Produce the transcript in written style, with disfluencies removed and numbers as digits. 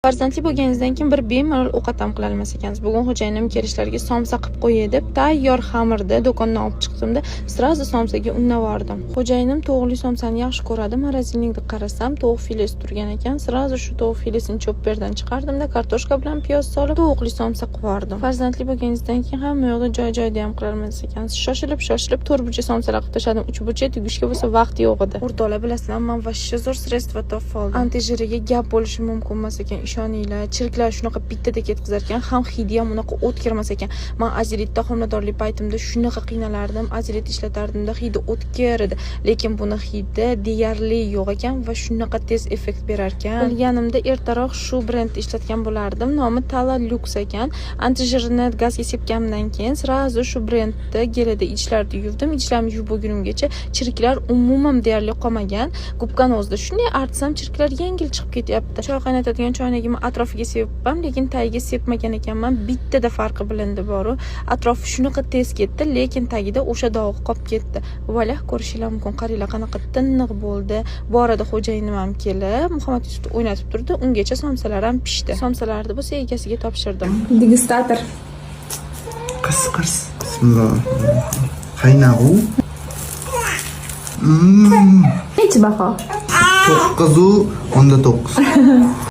Farzandli bo'lganingizdan keyin bir bemalol ovqat ham qila olmas ekansiz. Bugun xo'jayinim kelishlariga somsa qilib qo'yay deb tayyor xamirni do'kondan olib chiqdimda, srazi somsaga unnavordim. Xo'jayinim tovuqli somsani yaxshi ko'radi. Morozinlikda qarasam, tovuq filesi turgan ekan. Srazi shu tovuq filesini chopperdan chiqardimda, kartoshka bilan piyoz solib, tovuqli somsa qilib Farzandli bo'lganingizdan keyin hamma yoqda joy-joyda ham qila olmas ekansiz. Shoshilib 4 burcha somsalar qilib tashladim. 3 burcha tugishga bo'lsa vaqt yo'q edi. O'rtoqlar, bilasizlar, men vashsha zo'r sredstva topib oldim. Antijiriga gap bo'lishi mumkin emas ekan, ishoninglar. Chirklar shunaqa bittada ketkazar ekan, ham hidi ham unaqa o't kirmas ekan. Men azilitda homiladorlik paytimda shunaqa qiynalardim, azilit ishlatardimda, hidi o'tkir edi. Lekin buni hidi deyarli yo'q ekan va shunaqa tez effekt berar ekan. Bilganimda ertaroq shu brendni ishlatgan bo'lardim. Nomi Tala Lux ekan. Antijirni gazga sepganimdan keyin srazi shu brendni gelida ichlarni yuvdim. Ichlarni yuvib bo'lgunimgacha chirklar umuman deyarli qolmagan. Gubkan o'zida shunday artsam chirklar yengil chiqib ketyapti. Choy qaynatadigan choynagimni atrofiga sepibman, lekin tagiga sepmagan ekanman. Bittada farqi bilindi boru. Atrofi shunaqa tez ketdi, lekin tagida o'sha dog'i qolib ketdi. Valah, ko'rishinglar mumkin, qaranglar qanaqa tiniq bo'ldi. Bu orada xo'jayinim ham kelib, Muhammad Yusufni o'ynatib turdi. Ungacha somsalar ham pishdi. Somsalarni bo'lsa egasiga topshirdim. Degustator. Qis. Bismillah. Qaynagu. Necha baho? 9 u 9.